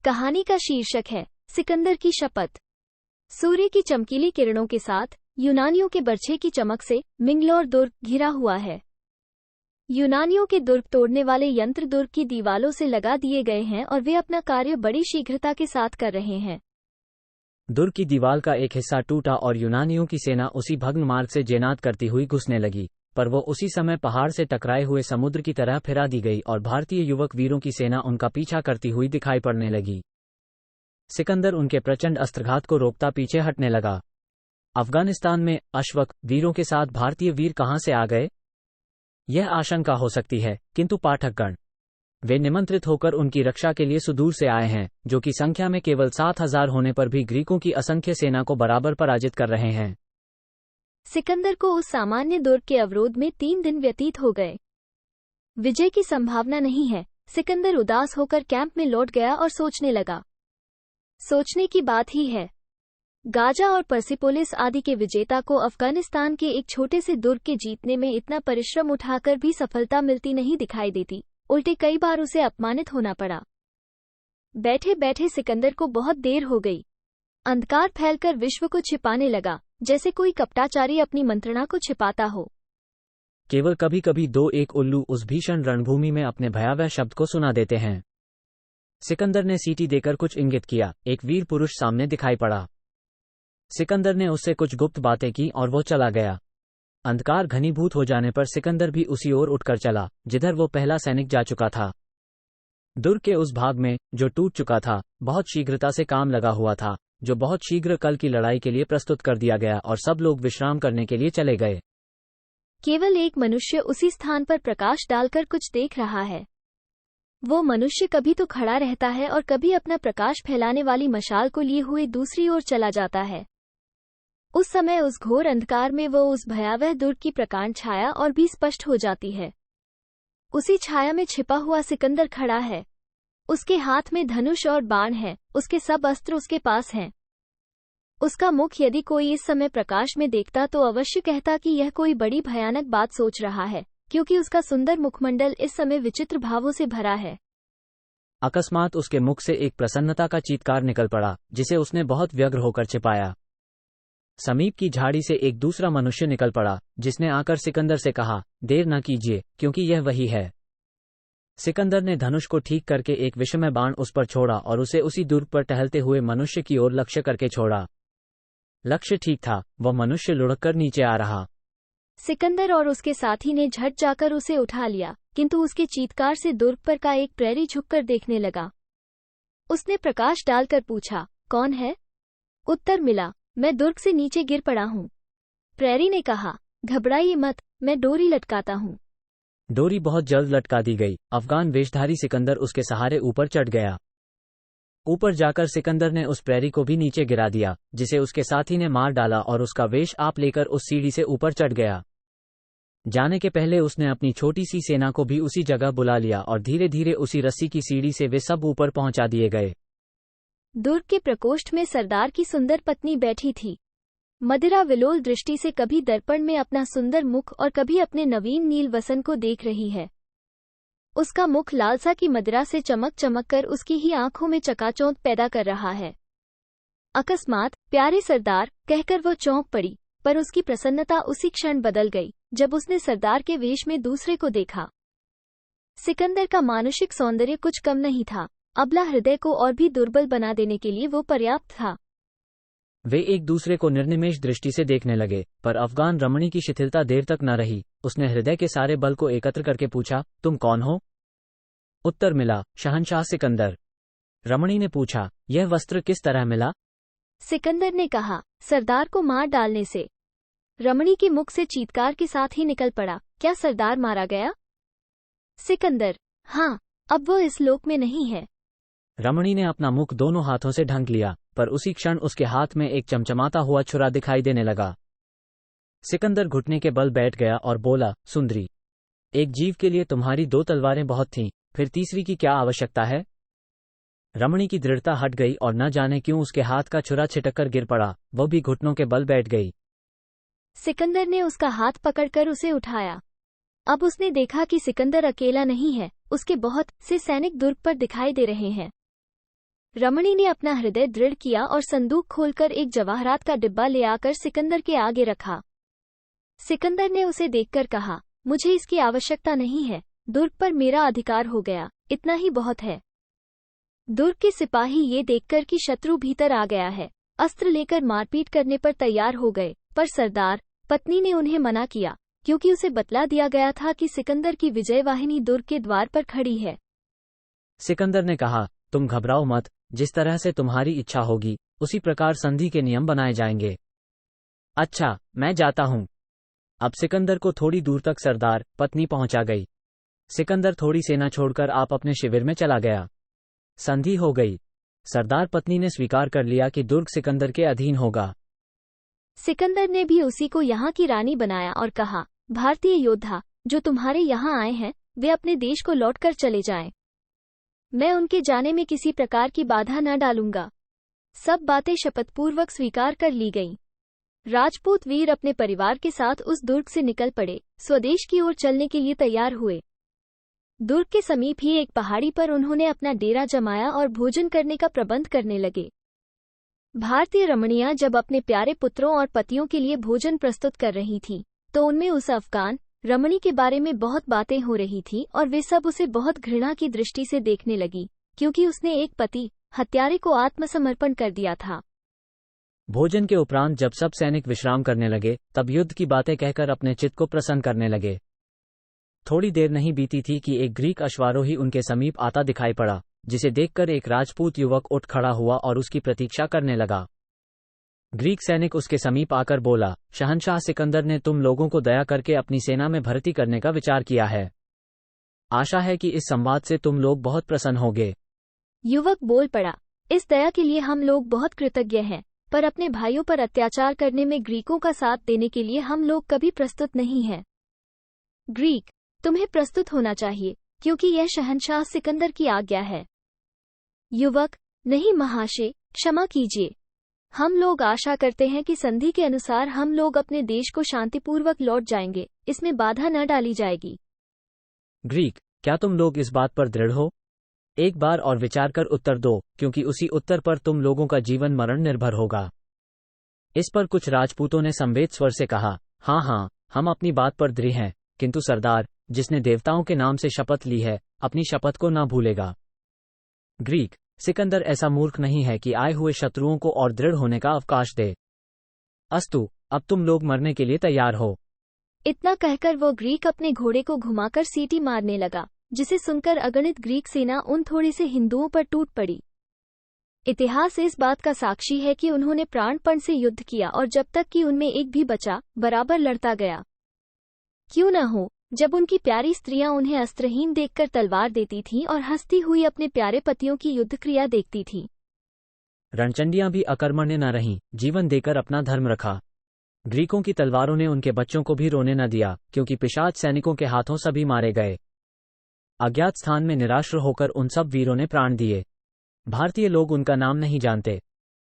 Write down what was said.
कहानी का शीर्षक है सिकंदर की शपथ। सूर्य की चमकीली किरणों के साथ यूनानियों के बर्छे की चमक से मिंगलोर दुर्ग घिरा हुआ है। यूनानियों के दुर्ग तोड़ने वाले यंत्र दुर्ग की दीवालों से लगा दिए गए हैं और वे अपना कार्य बड़ी शीघ्रता के साथ कर रहे हैं। दुर्ग की दीवार का एक हिस्सा टूटा और यूनानियों की सेना उसी भग्न मार्ग से जेनाद करती हुई घुसने लगी, पर वो उसी समय पहाड़ से टकराए हुए समुद्र की तरह फिरा दी गई और भारतीय युवक वीरों की सेना उनका पीछा करती हुई दिखाई पड़ने लगी। सिकंदर उनके प्रचंड अस्त्रघात को रोकता पीछे हटने लगा। अफगानिस्तान में अश्वक वीरों के साथ भारतीय वीर कहां से आ गए? यह आशंका हो सकती है, किंतु पाठकगण, वे निमंत्रित होकर उनकी रक्षा के लिए सुदूर से आए हैं, जो कि संख्या में केवल 7,000 होने पर भी ग्रीकों की असंख्य सेना को बराबर पराजित कर रहे हैं। सिकंदर को उस सामान्य दुर्ग के अवरोध में 3 दिन व्यतीत हो गए। विजय की संभावना नहीं है। सिकंदर उदास होकर कैंप में लौट गया और सोचने लगा। सोचने की बात ही है। गाजा और पर्सिपोलिस आदि के विजेता को अफगानिस्तान के एक छोटे से दुर्ग के जीतने में इतना परिश्रम उठाकर भी सफलता मिलती नहीं दिखाई देती, उल्टे कई बार उसे अपमानित होना पड़ा। बैठे बैठे सिकंदर को बहुत देर हो गई। अंधकार फैलकर विश्व को छिपाने लगा, जैसे कोई कपटाचारी अपनी मंत्रणा को छिपाता हो। केवल कभी कभी 2-1 उल्लू उस भीषण रणभूमि में अपने भयावह शब्द को सुना देते हैं। सिकंदर ने सीटी देकर कुछ इंगित किया। एक वीर पुरुष सामने दिखाई पड़ा। सिकंदर ने उससे कुछ गुप्त बातें की और वो चला गया। अंधकार घनीभूत हो जाने पर सिकंदर भी उसी ओर उठकर चला, जिधर वो पहला सैनिक जा चुका था। दुर्ग के उस भाग में, जो टूट चुका था, बहुत शीघ्रता से काम लगा हुआ था, जो बहुत शीघ्र कल की लड़ाई के लिए प्रस्तुत कर दिया गया और सब लोग विश्राम करने के लिए चले गए। केवल एक मनुष्य उसी स्थान पर प्रकाश डालकर कुछ देख रहा है। वो मनुष्य कभी तो खड़ा रहता है और कभी अपना प्रकाश फैलाने वाली मशाल को लिए हुए दूसरी ओर चला जाता है। उस समय उस घोर अंधकार में वो उस भयावह दुर्ग की प्रकांड छाया और भी स्पष्ट हो जाती है। उसी छाया में छिपा हुआ सिकंदर खड़ा है। उसके हाथ में धनुष और बाण है, उसके सब अस्त्र उसके पास हैं। उसका मुख यदि कोई इस समय प्रकाश में देखता तो अवश्य कहता कि यह कोई बड़ी भयानक बात सोच रहा है, क्योंकि उसका सुंदर मुखमंडल इस समय विचित्र भावों से भरा है। अकस्मात उसके मुख से एक प्रसन्नता का चीत्कार निकल पड़ा, जिसे उसने बहुत व्यग्र होकर छिपाया। समीप की झाड़ी से एक दूसरा मनुष्य निकल पड़ा, जिसने आकर सिकंदर से कहा, देर न कीजिए, क्योंकि यह वही है। सिकंदर ने धनुष को ठीक करके एक विषमय बाण उस पर छोड़ा और उसे उसी दुर्ग पर टहलते हुए मनुष्य की ओर लक्ष्य करके छोड़ा। लक्ष्य ठीक था, वह मनुष्य लुढ़ककर नीचे आ रहा। सिकंदर और उसके साथी ने झट जाकर उसे उठा लिया, किंतु उसके चीत्कार से दुर्ग पर का एक प्रहरी झुककर देखने लगा। उसने प्रकाश डालकर पूछा, कौन है? उत्तर मिला, मैं दुर्ग से नीचे गिर पड़ा हूँ। प्रहरी ने कहा, घबराइए मत, मैं डोरी लटकाता हूँ। डोरी बहुत जल्द लटका दी गई। अफगान वेशधारी सिकंदर उसके सहारे ऊपर चढ़ गया। ऊपर जाकर सिकंदर ने उस प्रहरी को भी नीचे गिरा दिया, जिसे उसके साथी ने मार डाला और उसका वेश आप लेकर उस सीढ़ी से ऊपर चढ़ गया। जाने के पहले उसने अपनी छोटी सी सेना को भी उसी जगह बुला लिया और धीरे धीरे उसी रस्सी की सीढ़ी से वे सब ऊपर पहुंचा दिए गए। दुर्ग के प्रकोष्ठ में सरदार की सुंदर पत्नी बैठी थी। मदिरा विलोल दृष्टि से कभी दर्पण में अपना सुंदर मुख और कभी अपने नवीन नील वसन को देख रही है। उसका मुख लालसा की मदिरा से चमक चमक कर उसकी ही आंखों में चकाचौंध पैदा कर रहा है। अकस्मात, प्यारे सरदार कहकर वो चौंक पड़ी, पर उसकी प्रसन्नता उसी क्षण बदल गई, जब उसने सरदार के वेश में दूसरे को देखा। सिकंदर का मानुषिक सौंदर्य कुछ कम नहीं था। अबला हृदय को और भी दुर्बल बना देने के लिए वो पर्याप्त था। वे एक दूसरे को निर्निमेष दृष्टि से देखने लगे, पर अफगान रमणी की शिथिलता देर तक न रही। उसने हृदय के सारे बल को एकत्र करके पूछा, तुम कौन हो? उत्तर मिला, शहंशाह सिकंदर। रमणी ने पूछा, यह वस्त्र किस तरह मिला? सिकंदर ने कहा, सरदार को मार डालने से। रमणी के मुख से चीत्कार के साथ ही निकल पड़ा, क्या सरदार मारा गया? सिकंदर, हाँ, अब वो इस लोक में नहीं है। रमणी ने अपना मुख दोनों हाथों से ढक लिया, पर उसी क्षण उसके हाथ में एक चमचमाता हुआ छुरा दिखाई देने लगा। सिकंदर घुटने के बल बैठ गया और बोला, सुंदरी, एक जीव के लिए तुम्हारी 2 तलवारें बहुत थीं, फिर तीसरी की क्या आवश्यकता है? रमणी की दृढ़ता हट गई और न जाने क्यों उसके हाथ का छुरा छिटककर गिर पड़ा। वह भी घुटनों के बल बैठ गई। सिकंदर ने उसका हाथ पकड़कर उसे उठाया। अब उसने देखा कि सिकंदर अकेला नहीं है, उसके बहुत से सैनिक दुर्ग पर दिखाई दे रहे हैं। रमणी ने अपना हृदय दृढ़ किया और संदूक खोलकर एक जवाहरात का डिब्बा ले आकर सिकंदर के आगे रखा। सिकंदर ने उसे देखकर कहा, मुझे इसकी आवश्यकता नहीं है, दुर्ग पर मेरा अधिकार हो गया, इतना ही बहुत है। दुर्ग के सिपाही ये देखकर कि शत्रु भीतर आ गया है, अस्त्र लेकर मारपीट करने पर तैयार हो गए, पर सरदार पत्नी ने उन्हें मना किया, क्योंकि उसे बतला दिया गया था कि सिकंदर की विजय वाहिनी दुर्ग के द्वार पर खड़ी है। सिकंदर ने कहा, तुम घबराओ मत, जिस तरह से तुम्हारी इच्छा होगी उसी प्रकार संधि के नियम बनाए जाएंगे। अच्छा, मैं जाता हूँ। अब सिकंदर को थोड़ी दूर तक सरदार पत्नी पहुंचा गई। सिकंदर थोड़ी सेना छोड़कर आप अपने शिविर में चला गया। संधि हो गई। सरदार पत्नी ने स्वीकार कर लिया कि दुर्ग सिकंदर के अधीन होगा। सिकंदर ने भी उसी को यहाँ की रानी बनाया और कहा, भारतीय योद्धा जो तुम्हारे यहाँ आए हैं वे अपने देश को लौटकर चले जाएं। मैं उनके जाने में किसी प्रकार की बाधा न डालूंगा। सब बातें शपथपूर्वक स्वीकार कर ली गईं। राजपूत वीर अपने परिवार के साथ उस दुर्ग से निकल पड़े, स्वदेश की ओर चलने के लिए तैयार हुए। दुर्ग के समीप ही एक पहाड़ी पर उन्होंने अपना डेरा जमाया और भोजन करने का प्रबंध करने लगे। भारतीय रमणियां जब अपने प्यारे पुत्रों और पतियों के लिए भोजन प्रस्तुत कर रही थीं, तो उनमें उस अफगान रमणी के बारे में बहुत बातें हो रही थीं और वे सब उसे बहुत घृणा की दृष्टि से देखने लगी, क्योंकि उसने एक पति हत्यारे को आत्मसमर्पण कर दिया था। भोजन के उपरांत जब सब सैनिक विश्राम करने लगे, तब युद्ध की बातें कहकर अपने चित्त को प्रसन्न करने लगे। थोड़ी देर नहीं बीती थी कि एक ग्रीक अश्वारोही उनके समीप आता दिखाई पड़ा, जिसे देखकर एक राजपूत युवक उठ खड़ा हुआ और उसकी प्रतीक्षा करने लगा। ग्रीक सैनिक उसके समीप आकर बोला, शहंशाह सिकंदर ने तुम लोगों को दया करके अपनी सेना में भर्ती करने का विचार किया है। आशा है कि इस संवाद से तुम लोग बहुत प्रसन्न होगे। युवक बोल पड़ा, इस दया के लिए हम लोग बहुत कृतज्ञ हैं, पर अपने भाइयों पर अत्याचार करने में ग्रीकों का साथ देने के लिए हम लोग कभी प्रस्तुत नहीं हैं। ग्रीक, तुम्हें प्रस्तुत होना चाहिए, क्योंकि यह शहंशाह सिकंदर की आज्ञा है। युवक, नहीं महाशय, क्षमा कीजिए। हम लोग आशा करते हैं कि संधि के अनुसार हम लोग अपने देश को शांतिपूर्वक लौट जाएंगे, इसमें बाधा न डाली जाएगी। ग्रीक, क्या तुम लोग इस बात पर दृढ़ हो? एक बार और विचार कर उत्तर दो, क्योंकि उसी उत्तर पर तुम लोगों का जीवन मरण निर्भर होगा। इस पर कुछ राजपूतों ने संवेद स्वर से कहा, हाँ हाँ, हम अपनी बात पर दृढ़ हैं, किंतु सरदार, जिसने देवताओं के नाम से शपथ ली है, अपनी शपथ को न भूलेगा। ग्रीक, सिकंदर ऐसा मूर्ख नहीं है कि आए हुए शत्रुओं को और दृढ़ होने का अवकाश दे। अस्तु, अब तुम लोग मरने के लिए तैयार हो। इतना कहकर वो ग्रीक अपने घोड़े को घुमाकर सीटी मारने लगा, जिसे सुनकर अगणित ग्रीक सेना उन थोड़े से हिंदुओं पर टूट पड़ी। इतिहास इस बात का साक्षी है कि उन्होंने प्राणपण से युद्ध किया और जब तक कि उनमें एक भी बचा, बराबर लड़ता गया। क्यों न हो, जब उनकी प्यारी स्त्रियां उन्हें अस्त्रहीन देखकर तलवार देती थीं और हंसती हुई अपने प्यारे पतियों की युद्ध क्रिया देखती थीं। रणचंडियां भी अकर्मण्य न रहीं, जीवन देकर अपना धर्म रखा। ग्रीकों की तलवारों ने उनके बच्चों को भी रोने न दिया, क्योंकि पिशाच सैनिकों के हाथों सभी मारे गए। अज्ञात स्थान में निराश्र होकर उन सब वीरों ने प्राण दिए। भारतीय लोग उनका नाम नहीं जानते,